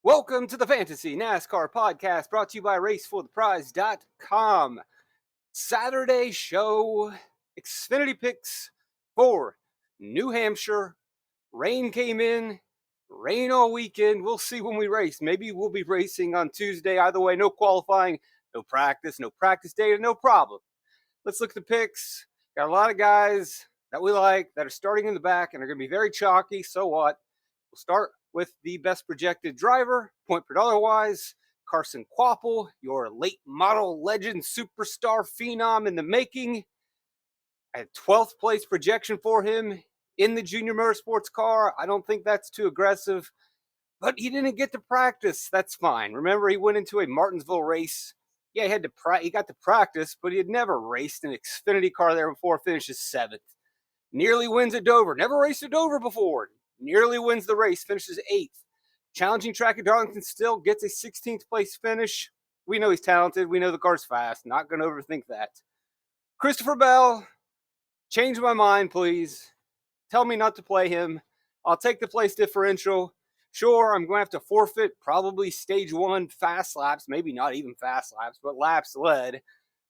Welcome to the Fantasy NASCAR podcast brought to you by racefortheprize.com. Saturday show, Xfinity picks for New Hampshire. Rain came in, rain all weekend. We'll see when we race. Maybe we'll be racing on Tuesday. Either way, no qualifying, no practice data, no problem. Let's look at the picks. Got a lot of guys that we like that are starting in the back and are going to be very chalky. So what? We'll start with the best projected driver, point per dollar wise, Carson Kvapil, your late model legend superstar phenom in the making. I had 12th place projection for him in the junior motorsports car. I don't think that's too aggressive, but he didn't get to practice. That's fine. Remember, he went into a Martinsville race. Yeah, he got to practice, but he had never raced an Xfinity car there before, finishes 7th. Nearly wins at Dover. Never raced at Dover before. Nearly wins the race, finishes 8th. Challenging track at Darlington still gets a 16th place finish. We know he's talented. We know the car's fast. Not going to overthink that. Christopher Bell, change my mind, please. Tell me not to play him. I'll take the place differential. Sure, I'm going to have to forfeit probably stage 1 fast laps. Maybe not even fast laps, but laps led.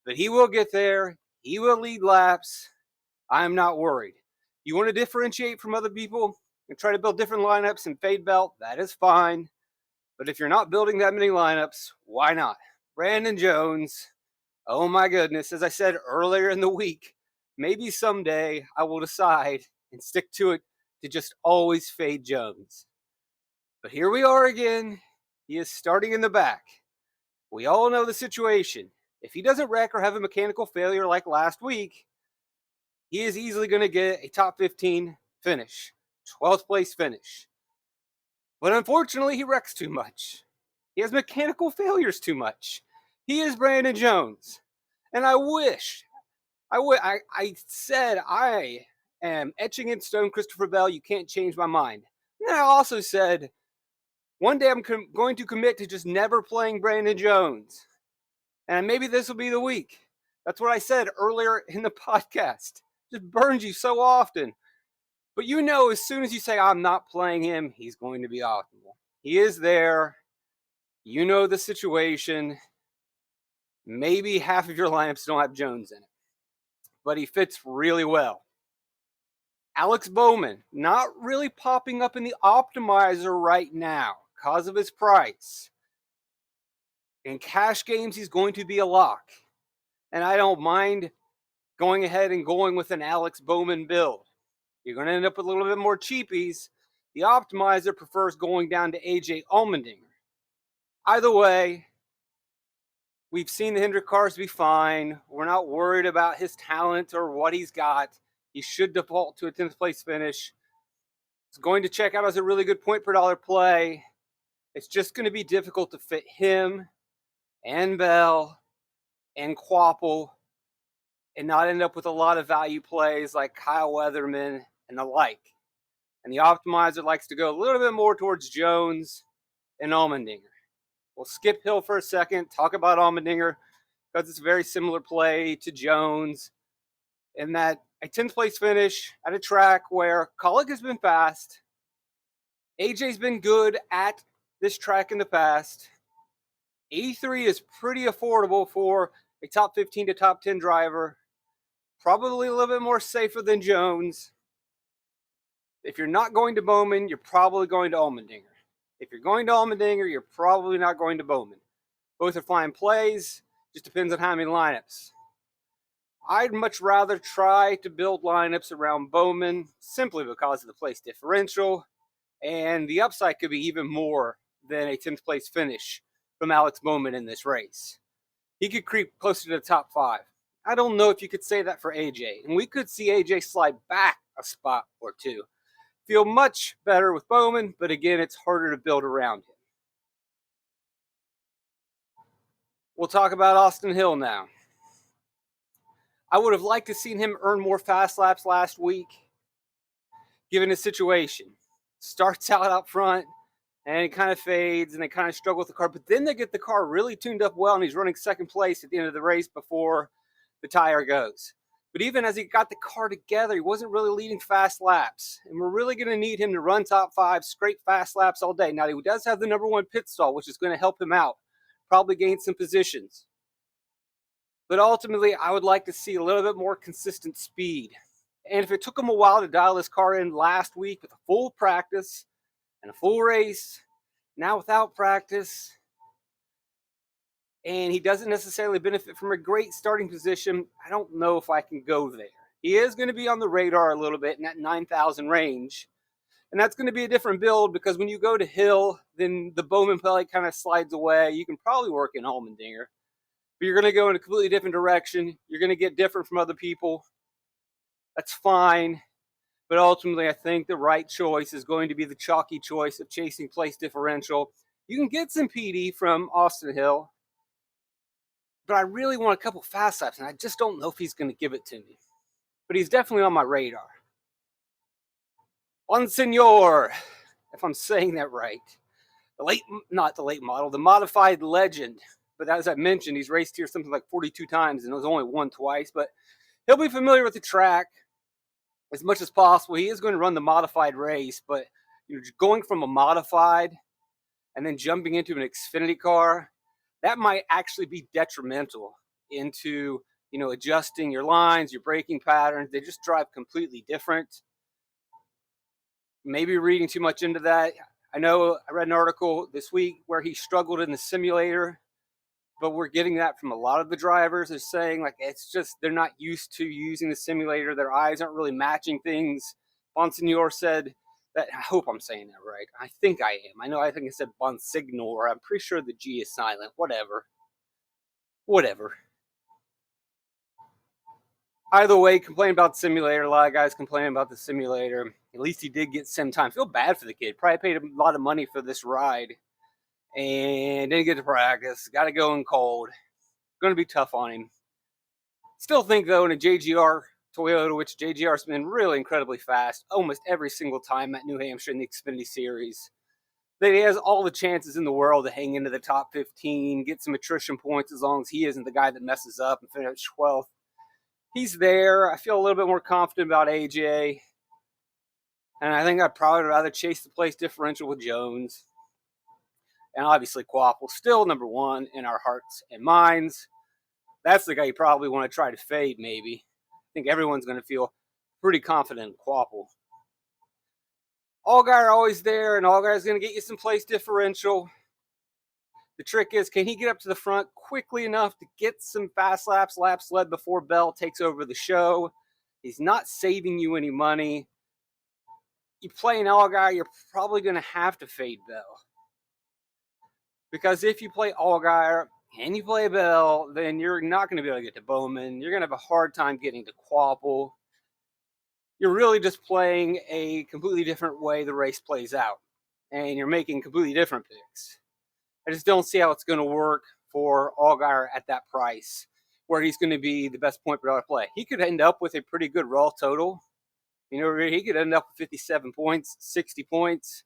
But he will get there. He will lead laps. I'm not worried. You want to differentiate from other people and try to build different lineups and fade belt, that is fine. But if you're not building that many lineups, why not? Brandon Jones, oh my goodness, as I said earlier in the week, maybe someday I will decide and stick to it to just always fade Jones. But here we are again. He is starting in the back. We all know the situation. If he doesn't wreck or have a mechanical failure like last week, he is easily going to get a top 15 finish, 12th place finish. But unfortunately, he wrecks too much. He has mechanical failures too much. He is Brandon Jones. And I said I am etching in stone Christopher Bell. You can't change my mind. And I also said one day I'm going to commit to just never playing Brandon Jones. And maybe this will be the week. That's what I said earlier in the podcast. Just burns you so often. But you know, as soon as you say, I'm not playing him, he's going to be optimal. He is there. You know the situation. Maybe half of your lineups don't have Jones in it. But he fits really well. Alex Bowman, not really popping up in the optimizer right now because of his price. In cash games, he's going to be a lock. And I don't mind going ahead and going with an Alex Bowman build. You're going to end up with a little bit more cheapies. The optimizer prefers going down to AJ Allmendinger. Either way, we've seen the Hendrick cars be fine. We're not worried about his talent or what he's got. He should default to a 10th place finish. It's going to check out as a really good point per dollar play. It's just going to be difficult to fit him and Bell and Kvapil and not end up with a lot of value plays like Kyle Weatherman and the like. And the optimizer likes to go a little bit more towards Jones and Allmendinger. We'll skip Hill for a second, talk about Allmendinger, because it's a very similar play to Jones in that a 10th place finish at a track where Kaulig has been fast. AJ's been good at this track in the past. 83 is pretty affordable for a top 15 to top 10 driver. Probably a little bit more safer than Jones. If you're not going to Bowman, you're probably going to Allmendinger. If you're going to Allmendinger, you're probably not going to Bowman. Both are fine plays. Just depends on how many lineups. I'd much rather try to build lineups around Bowman simply because of the place differential. And the upside could be even more than a 10th place finish from Alex Bowman in this race. He could creep closer to the top 5. I don't know if you could say that for AJ. And we could see AJ slide back a spot or two. Feel much better with Bowman, but again, it's harder to build around him. We'll talk about Austin Hill now. I would have liked to seen him earn more fast laps last week, given his situation. Starts out front, and it kind of fades, and they kind of struggle with the car. But then they get the car really tuned up well, and he's running second place at the end of the race before the tire goes. But even as he got the car together, he wasn't really leading fast laps. And we're really going to need him to run top 5, scrape fast laps all day. Now, he does have the number 1 pit stall, which is going to help him out. Probably gain some positions. But ultimately, I would like to see a little bit more consistent speed. And if it took him a while to dial his car in last week with a full practice and a full race, now without practice, and he doesn't necessarily benefit from a great starting position, I don't know if I can go there. He is going to be on the radar a little bit in that 9,000 range. And that's going to be a different build because when you go to Hill, then the Bowman plate kind of slides away. You can probably work in Allmendinger, but you're going to go in a completely different direction. You're going to get different from other people. That's fine. But ultimately, I think the right choice is going to be the chalky choice of chasing place differential. You can get some PD from Austin Hill, but I really want a couple fast laps, and I just don't know if he's going to give it to me. But he's definitely on my radar. Monsignor, if I'm saying that right. The modified legend. But as I mentioned, he's raced here something like 42 times, and it was only won twice. But he'll be familiar with the track as much as possible. He is going to run the modified race, but going from a modified and then jumping into an Xfinity car, that might actually be detrimental into, adjusting your lines, your braking patterns. They just drive completely different. Maybe reading too much into that. I know I read an article this week where he struggled in the simulator, but we're getting that from a lot of the drivers. They're saying, like, it's just they're not used to using the simulator. Their eyes aren't really matching things. Bonsignor said that, I hope I'm saying that right. I think I am. I think I said Bonsignor. I'm pretty sure the G is silent. Whatever. Either way, complain about the simulator. A lot of guys complaining about the simulator. At least he did get sim time. Feel bad for the kid. Probably paid a lot of money for this ride. And didn't get to practice. Got to go in cold. Going to be tough on him. Still think, though, in a JGR Toyota, which JGR's been really incredibly fast almost every single time at New Hampshire in the Xfinity Series, that he has all the chances in the world to hang into the top 15, get some attrition points as long as he isn't the guy that messes up and finish 12th. He's there. I feel a little bit more confident about AJ. And I think I'd probably rather chase the place differential with Jones. And obviously, Quapple, still number 1 in our hearts and minds. That's the guy you probably want to try to fade, maybe. I think everyone's going to feel pretty confident in Quapple. Allgaier always there, and Allgaier's going to get you some place differential. The trick is, can he get up to the front quickly enough to get some fast laps led before Bell takes over the show? He's not saving you any money. You play an Allgaier, you're probably going to have to fade Bell. Because if you play Allgaier and you play Bell, then you're not going to be able to get to Bowman. You're going to have a hard time getting to Quapple. You're really just playing a completely different way the race plays out. And you're making completely different picks. I just don't see how it's going to work for Allgaier at that price, where he's going to be the best point per dollar play. He could end up with a pretty good raw total. He could end up with 57 points, 60 points,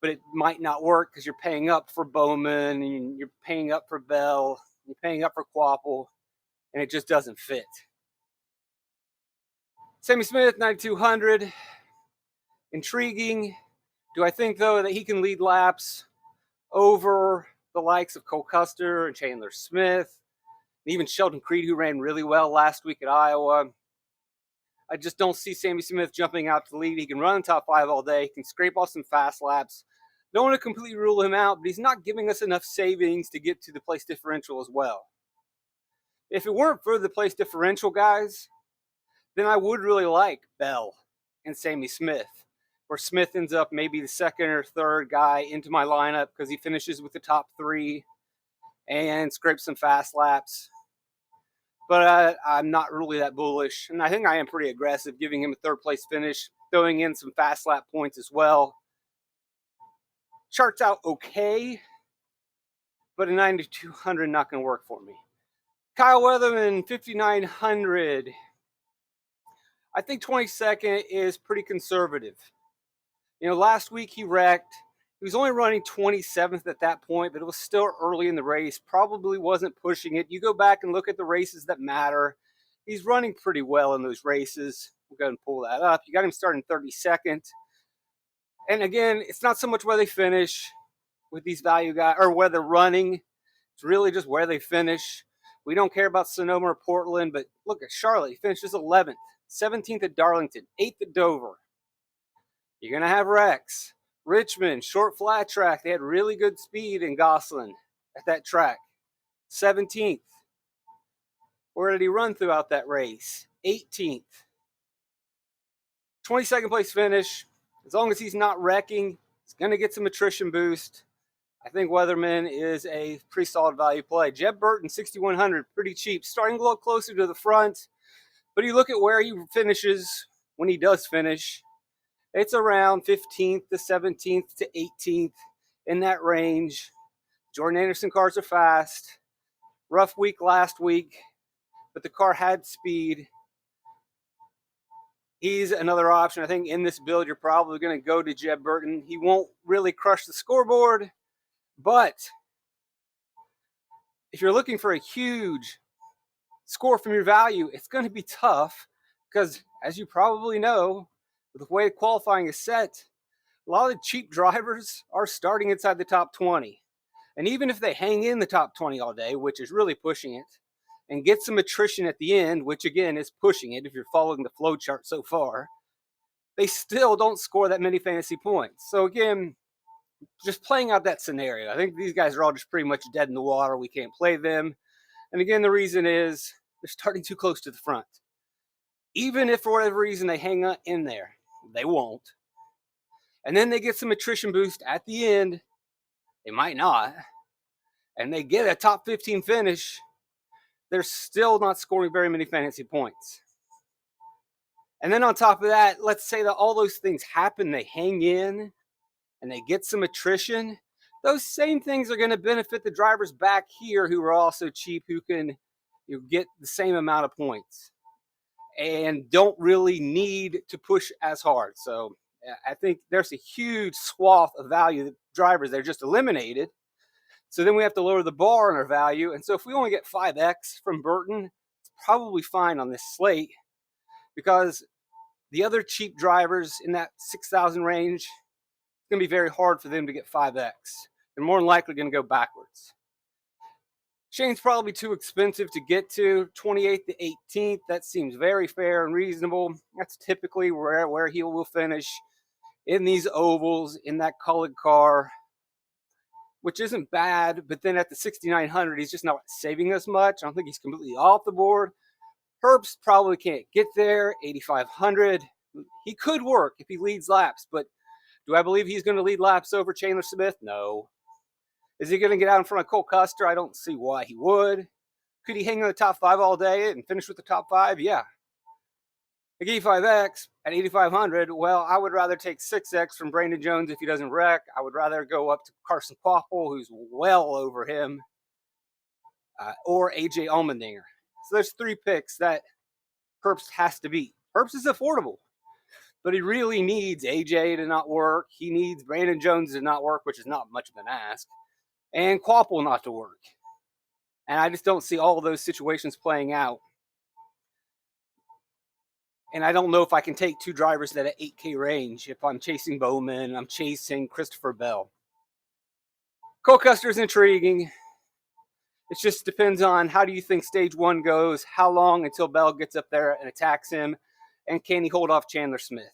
but it might not work because you're paying up for Bowman, and you're paying up for Bell, you're paying up for Quapple, and it just doesn't fit. Sammy Smith, 9,200. Intriguing. Do I think, though, that he can lead laps over the likes of Cole Custer and Chandler Smith, and even Sheldon Creed, who ran really well last week at Iowa? I just don't see Sammy Smith jumping out to the lead. He can run in top 5 all day. He can scrape off some fast laps. Don't want to completely rule him out, but he's not giving us enough savings to get to the place differential as well. If it weren't for the place differential, guys, then I would really like Bell and Sammy Smith, where Smith ends up maybe the second or third guy into my lineup because he finishes with the top 3 and scrapes some fast laps. But I'm not really that bullish, and I think I am pretty aggressive, giving him a third-place finish, throwing in some fast lap points as well. Charts out okay, but a 9,200 not going to work for me. Kyle Weatherman, 5,900. I think 22nd is pretty conservative. Last week he wrecked. He was only running 27th at that point, but it was still early in the race. Probably wasn't pushing it. You go back and look at the races that matter. He's running pretty well in those races. We'll go ahead and pull that up. You got him starting 32nd. And again, it's not so much where they finish with these value guys or where they're running. It's really just where they finish. We don't care about Sonoma or Portland, but look at Charlotte. He finishes 11th, 17th at Darlington, 8th at Dover. You're going to have wrecks. Richmond, short flat track. They had really good speed in Gosselin at that track. 17th. Where did he run throughout that race? 18th. 22nd place finish. As long as he's not wrecking, he's going to get some attrition boost. I think Weatherman is a pretty solid value play. Jeb Burton, 6,100, pretty cheap. Starting a little closer to the front. But you look at where he finishes when he does finish. It's around 15th to 17th to 18th in that range. Jordan Anderson cars are fast. Rough week last week, but the car had speed. He's another option. I think in this build, you're probably going to go to Jeb Burton. He won't really crush the scoreboard, but if you're looking for a huge score from your value, it's going to be tough because, as you probably know, with the way qualifying is set, a lot of the cheap drivers are starting inside the top 20. And even if they hang in the top 20 all day, which is really pushing it, and get some attrition at the end, which again is pushing it if you're following the flow chart so far, they still don't score that many fantasy points. So again, just playing out that scenario, I think these guys are all just pretty much dead in the water. We can't play them. And again, the reason is they're starting too close to the front. Even if for whatever reason they hang in there, they won't. And then they get some attrition boost at the end. They might not. And they get a top 15 finish. They're still not scoring very many fantasy points. And then on top of that, let's say that all those things happen, they hang in, and they get some attrition. Those same things are going to benefit the drivers back here who are also cheap, who can get the same amount of points and don't really need to push as hard. So I think there's a huge swath of value that drivers they're just eliminated. So then we have to lower the bar on our value. And so if we only get 5x from Burton, it's probably fine on this slate because the other cheap drivers in that 6,000 range, it's going to be very hard for them to get 5x. They're more than likely going to go backwards. Shane's probably too expensive to get to. 28th to 18th, that seems very fair and reasonable. That's typically where he will finish in these ovals, in that colored car, which isn't bad, but then at the 6,900, he's just not saving us much. I don't think he's completely off the board. Herbst probably can't get there. 8,500. He could work if he leads laps, but do I believe he's going to lead laps over Chandler Smith? No. Is he going to get out in front of Cole Custer? I don't see why he would. Could he hang in the top 5 all day and finish with the top 5? Yeah. At 85x at 8,500, well, I would rather take 6x from Brandon Jones if he doesn't wreck. I would rather go up to Carson Quapple, who's well over him, or AJ Allmendinger. So there's 3 picks that Herbst has to beat. Herbst is affordable, but he really needs AJ to not work. He needs Brandon Jones to not work, which is not much of an ask, and Quapple not to work. And I just don't see all of those situations playing out. And I don't know if I can take 2 drivers that at 8K range if I'm chasing Bowman, I'm chasing Christopher Bell. Cole Custer is intriguing. It just depends on how do you think stage 1 goes, how long until Bell gets up there and attacks him, and can he hold off Chandler Smith?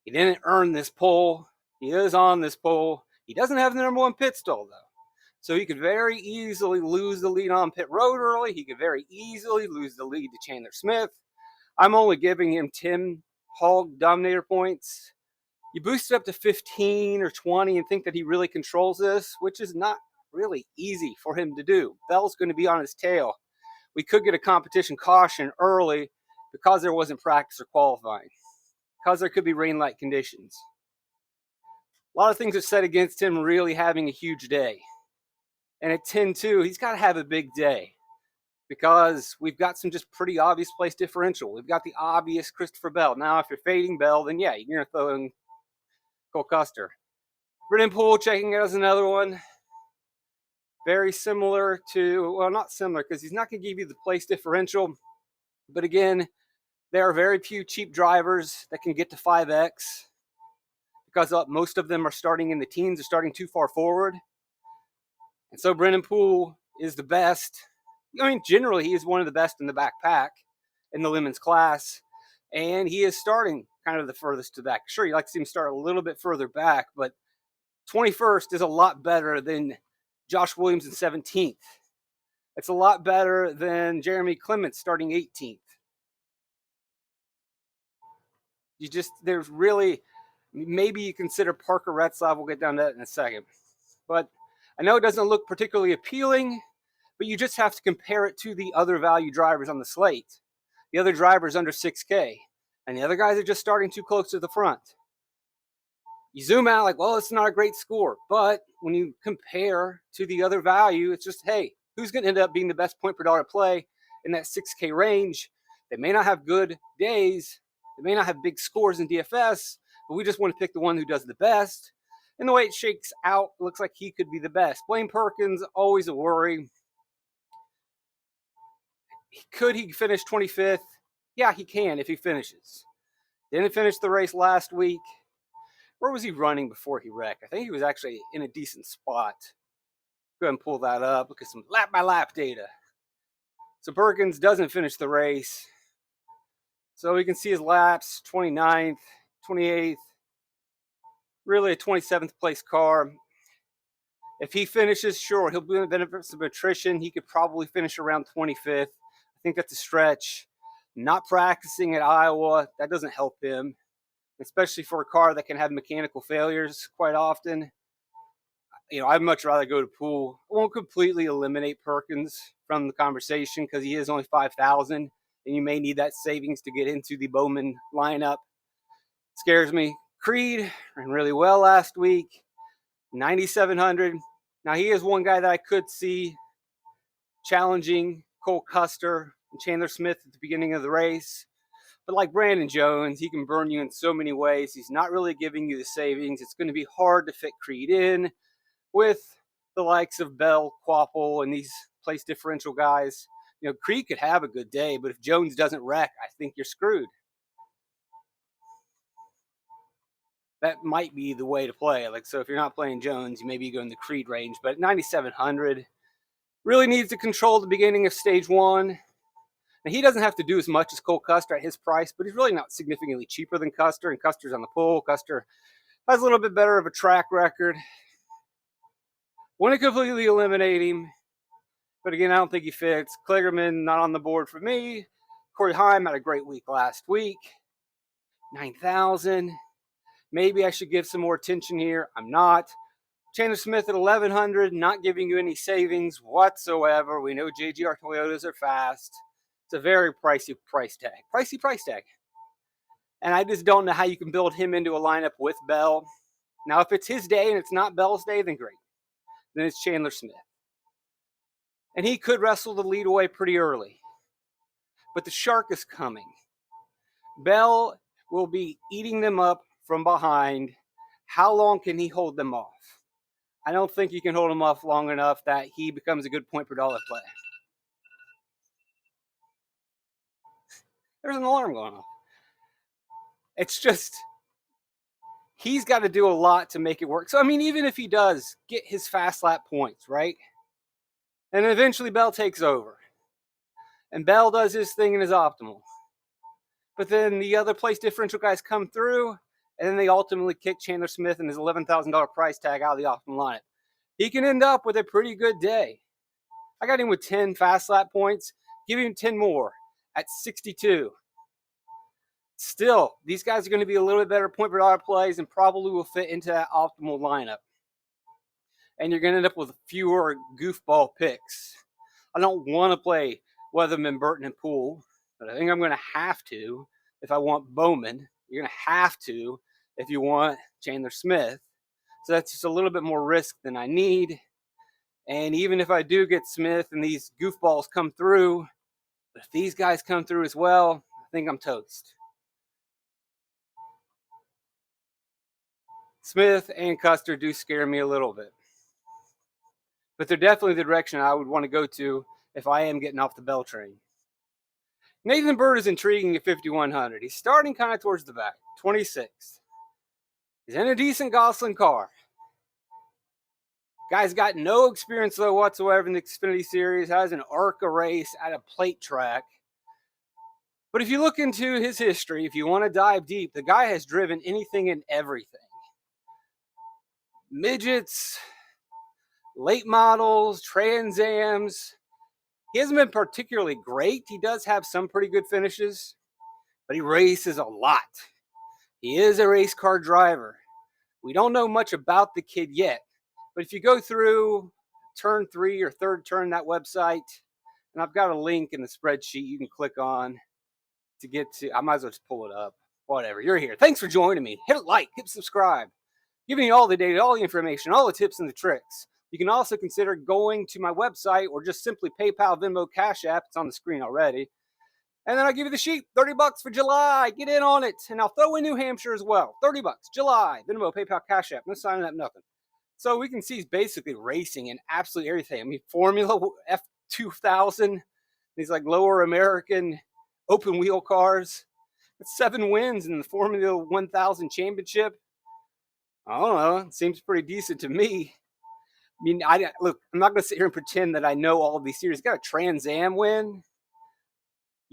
He didn't earn this pole. He is on this pole. He doesn't have the number 1 pit stall, though. So he could very easily lose the lead on pit road early. He could very easily lose the lead to Chandler Smith. I'm only giving him 10 hog dominator points. You boost it up to 15 or 20 and think that he really controls this, which is not really easy for him to do. Bell's going to be on his tail. We could get a competition caution early because there wasn't practice or qualifying, because there could be rain-like conditions. A lot of things are set against him really having a huge day. And at 10-2, he's got to have a big day because we've got some just pretty obvious place differential. We've got the obvious Christopher Bell. Now, if you're fading Bell, then yeah, you're going to throw in Cole Custer. Brennan Poole checking out as another one. Very similar to, well, not similar because he's not going to give you the place differential. But again, there are very few cheap drivers that can get to 5X because most of them are starting in the teens or starting too far forward. And so Brennan Poole is the best. I mean, generally, he is one of the best in the backpack in the Lemons class. And he is starting kind of the furthest to the back. Sure, you like to see him start a little bit further back, but 21st is a lot better than Josh Williams in 17th. It's a lot better than Jeremy Clements starting 18th. There's really, maybe you consider Parker Retzlaff. We'll get down to that in a second. But I know it doesn't look particularly appealing, but you just have to compare it to the other value drivers on the slate. The other drivers under 6K, and the other guys are just starting too close to the front. You zoom out like, well, it's not a great score. But when you compare to the other value, it's just, hey, who's going to end up being the best point per dollar play in that 6K range? They may not have good days. They may not have big scores in DFS, but we just want to pick the one who does the best. And the way it shakes out, it looks like he could be the best. Blaine Perkins, always a worry. Could he finish 25th? Yeah, he can if he finishes. Didn't finish the race last week. Where was he running before he wrecked? I think he was actually in a decent spot. Go ahead and pull that up. Look at some lap by lap data. So Perkins doesn't finish the race. So we can see his laps, 29th, 28th, really a 27th place car. If he finishes, sure, he'll benefit some attrition. He could probably finish around 25th. I think that's a stretch. Not practicing at Iowa, that doesn't help him, especially for a car that can have mechanical failures quite often. I'd much rather go to Poole. I won't completely eliminate Perkins from the conversation because he is only 5,000, and you may need that savings to get into the Bowman lineup. Scares me. Creed ran really well last week, 9,700. Now, he is one guy that I could see challenging Cole Custer and Chandler Smith at the beginning of the race. But like Brandon Jones, he can burn you in so many ways. He's not really giving you the savings. It's going to be hard to fit Creed in with the likes of Bell, Quapple, and these place differential guys. Creed could have a good day, but if Jones doesn't wreck, I think you're screwed. That might be the way to play. So if you're not playing Jones, maybe you go in the Creed range. But 9,700 really needs to control the beginning of stage one. Now, he doesn't have to do as much as Cole Custer at his price, but he's really not significantly cheaper than Custer, and Custer's on the pull. Custer has a little bit better of a track record. Wouldn't completely eliminate him, but again, I don't think he fits. Kligerman, not on the board for me. Corey Heim had a great week last week. 9,000. Maybe I should give some more attention here. I'm not. Chandler Smith at 1,100, not giving you any savings whatsoever. We know JGR Toyotas are fast. It's a very pricey price tag. Pricey price tag. And I just don't know how you can build him into a lineup with Bell. Now, if it's his day and it's not Bell's day, then great. Then it's Chandler Smith. And he could wrestle the lead away pretty early. But the shark is coming. Bell will be eating them up from behind. How long can he hold them off? I don't think you can hold him off long enough that he becomes a good point per dollar play. There's an alarm going off. It's just, he's got to do a lot to make it work. So, even if he does get his fast lap points, right? And eventually Bell takes over. And Bell does his thing in his optimal. But then the other place differential guys come through, and then they ultimately kick Chandler Smith and his $11,000 price tag out of the optimal lineup. He can end up with a pretty good day. I got him with 10 fast lap points. Give him 10 more at 62. Still, these guys are going to be a little bit better point per dollar plays and probably will fit into that optimal lineup. And you're going to end up with fewer goofball picks. I don't want to play Weatherman, Burton, and Poole, but I think I'm going to have to if I want Bowman. You're going to have to if you want Chandler Smith. So that's just a little bit more risk than I need. And even if I do get Smith and these goofballs come through, but if these guys come through as well, I think I'm toast. Smith and Custer do scare me a little bit. but they're definitely the direction I would want to go to if I am getting off the Bell train. Nathan Bird is intriguing at 5,100. He's starting kind of towards the back, 26th. He's in a decent Gosling car. Guy's got no experience, though, whatsoever in the Xfinity Series. Has an ARCA race at a plate track. But if you look into his history, if you want to dive deep, the guy has driven anything and everything. Midgets, late models, Trans Ams. He hasn't been particularly great. He does have some pretty good finishes, but he races a lot. He is a race car driver. We don't know much about the kid yet, but if you go through turn 3 or third turn that website, and I've got a link in the spreadsheet you can click on to get to, I might as well just pull it up. Whatever, you're here. Thanks for joining me. Hit a like, hit subscribe. Giving you all the data, all the information, all the tips and the tricks. You can also consider going to my website or just simply PayPal, Venmo, Cash App. It's on the screen already. And then I'll give you the sheet, $30 for July. Get in on it. And I'll throw in New Hampshire as well. $30, July, Venmo, PayPal, Cash App. No signing up, nothing. So we can see he's basically racing in absolutely everything. I mean, Formula F2000, these like lower American open wheel cars. It's 7 wins in the Formula 1000 championship. I don't know. It seems pretty decent to me. I mean, look, I'm not going to sit here and pretend that I know all of these series. He's got a Trans Am win.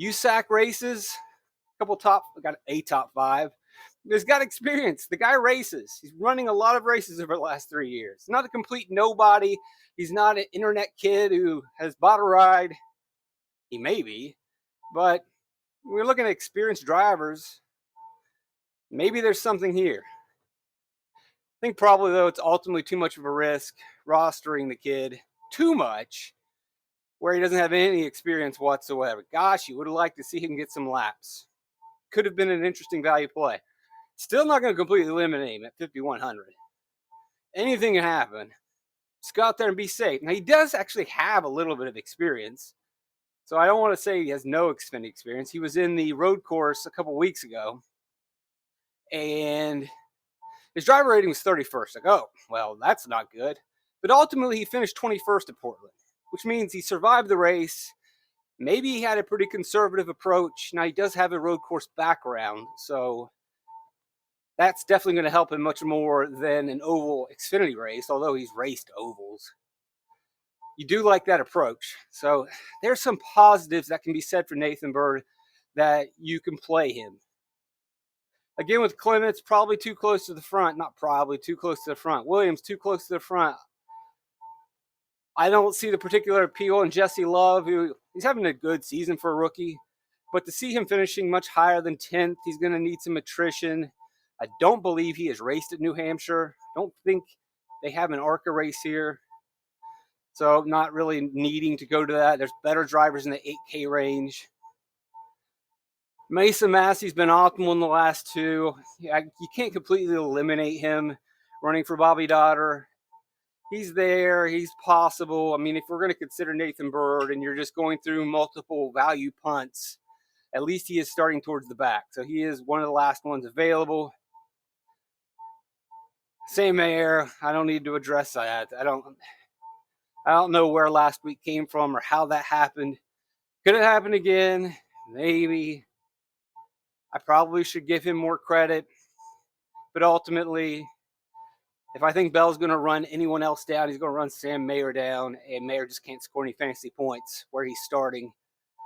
USAC races. Got a top 5. He's got experience. The guy races. He's running a lot of races over the last 3 years. Not a complete nobody. He's not an internet kid who has bought a ride. He may be. But when we're looking at experienced drivers, maybe there's something here. I think probably, though, it's ultimately too much of a risk rostering the kid too much where he doesn't have any experience whatsoever. Gosh, you would have liked to see him get some laps. Could have been an interesting value play. Still not going to completely eliminate him at 5,100. Anything can happen. Just go out there and be safe. Now, he does actually have a little bit of experience. So I don't want to say he has no Xfinity experience. He was in the road course a couple weeks ago. And his driver rating was 31st. Like, oh, well, that's not good. But ultimately, he finished 21st at Portland, which means he survived the race. Maybe he had a pretty conservative approach. Now, he does have a road course background, so that's definitely going to help him much more than an oval Xfinity race, although he's raced ovals. You do like that approach. So there's some positives that can be said for Nathan Bird that you can play him. Again, with Clements, probably too close to the front. Not probably, too close to the front. Williams, too close to the front. I don't see the particular appeal in Jesse Love, who he's having a good season for a rookie. But to see him finishing much higher than 10th, he's going to need some attrition. I don't believe he has raced at New Hampshire. Don't think they have an ARCA race here. So not really needing to go to that. There's better drivers in the 8K range. Mason Massey's been optimal in the last 2. You can't completely eliminate him running for Bobby Dotter. He's there. He's possible. I mean, if we're going to consider Nathan Bird and you're just going through multiple value punts, at least he is starting towards the back. So he is one of the last ones available. Same air. I don't need to address that. I don't know where last week came from or how that happened. Could it happen again? Maybe. I probably should give him more credit. But ultimately, if I think Bell's going to run anyone else down, he's going to run Sam Mayer down, and Mayer just can't score any fantasy points where he's starting,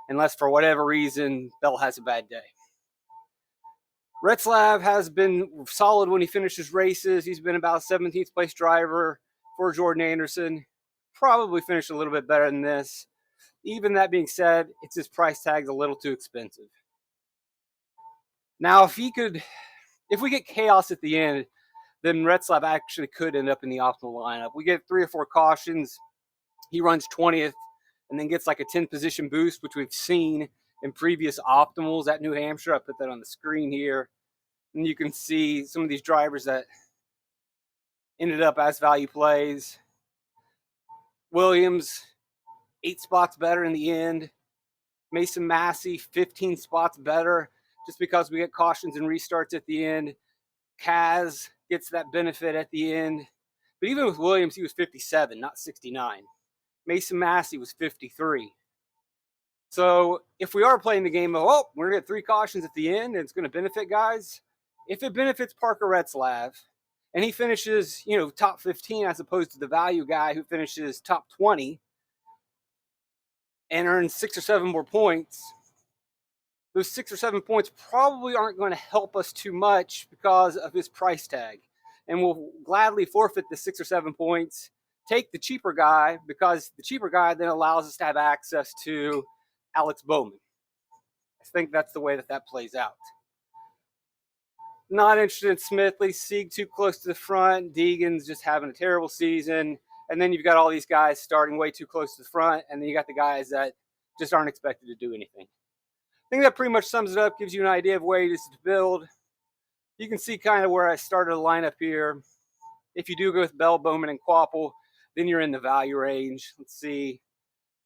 unless for whatever reason Bell has a bad day. Retzlaff has been solid when he finishes races. He's been about 17th place driver for Jordan Anderson. Probably finished a little bit better than this. Even that being said, it's his price tag's a little too expensive. Now, if we get chaos at the end, then Retzlaff actually could end up in the optimal lineup. We get 3 or 4 cautions. He runs 20th and then gets like a 10-position boost, which we've seen in previous optimals at New Hampshire. I put that on the screen here. And you can see some of these drivers that ended up as value plays. Williams, 8 spots better in the end. Mason Massey, 15 spots better just because we get cautions and restarts at the end. Kaz gets that benefit at the end. But even with Williams, he was 57, not 69. Mason Massey was 53. So if we are playing the game of, oh, we're going to get 3 cautions at the end and it's going to benefit guys, if it benefits Parker Retzlaff and he finishes, top 15 as opposed to the value guy who finishes top 20 and earns 6 or 7 more points, those 6 or 7 points probably aren't going to help us too much because of his price tag. And we'll gladly forfeit the 6 or 7 points, take the cheaper guy, because the cheaper guy then allows us to have access to Alex Bowman. I think that's the way that plays out. Not interested in Smithley. Sieg too close to the front. Deegan's just having a terrible season. And then you've got all these guys starting way too close to the front. And then you got the guys that just aren't expected to do anything. I think that pretty much sums it up, gives you an idea of ways to build. You can see kind of where I started the lineup here. If you do go with Bell, Bowman, and Quapple, then you're in the value range. Let's see.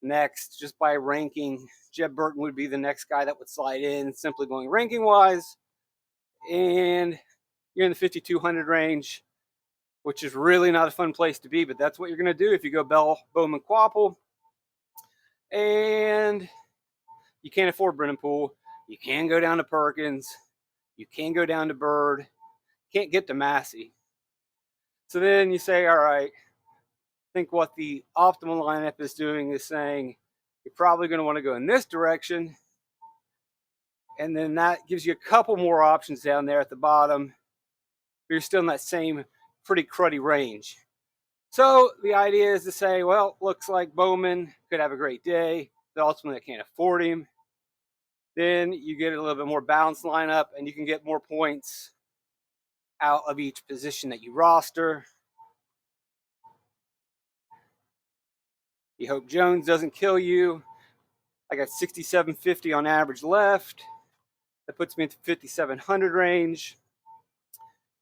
Next, just by ranking, Jeb Burton would be the next guy that would slide in, simply going ranking-wise. And you're in the 5,200 range, which is really not a fun place to be, but that's what you're going to do if you go Bell, Bowman, Quapple. And you can't afford Brennan Poole. You can go down to Perkins. You can go down to Bird. Can't get to Massey. So then you say, all right, I think what the optimal lineup is doing is saying you're probably going to want to go in this direction. And then that gives you a couple more options down there at the bottom. But you're still in that same pretty cruddy range. So the idea is to say, well, looks like Bowman could have a great day, but ultimately I can't afford him. Then you get a little bit more balanced lineup and you can get more points out of each position that you roster. You hope Jones doesn't kill you. I got 6,750 on average left. That puts me in the 5,700 range.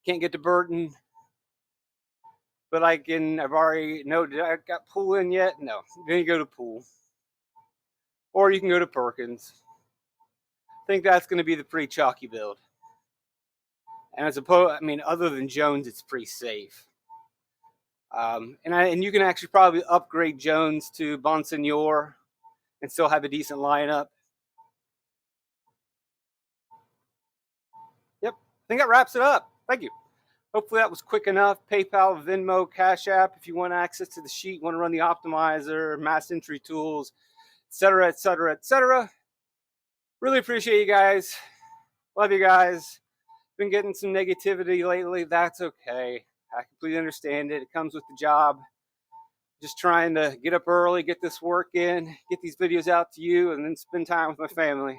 Can't get to Burton. But I've already, did I got Poole in yet? No. Then you go to Poole. Or you can go to Perkins. I think that's going to be the pretty chalky build. And other than Jones, it's pretty safe. And you can actually probably upgrade Jones to Bonsignor and still have a decent lineup. Yep, I think that wraps it up. Thank you. Hopefully that was quick enough. PayPal, Venmo, Cash App. If you want access to the sheet, want to run the optimizer, mass entry tools, etc., etc., etc. Really appreciate you guys. Love you guys. Been getting some negativity lately. That's okay. I completely understand it. It comes with the job. Just trying to get up early, get this work in, get these videos out to you, and then spend time with my family.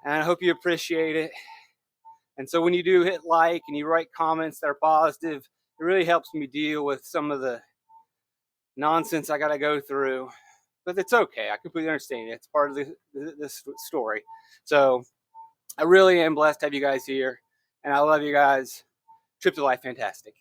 And I hope you appreciate it. And so when you do hit like and you write comments that are positive, it really helps me deal with some of the nonsense I got to go through. But it's okay. I completely understand it. It's part of this story. So I really am blessed to have you guys here. And I love you guys. Trip to Life Fantastic.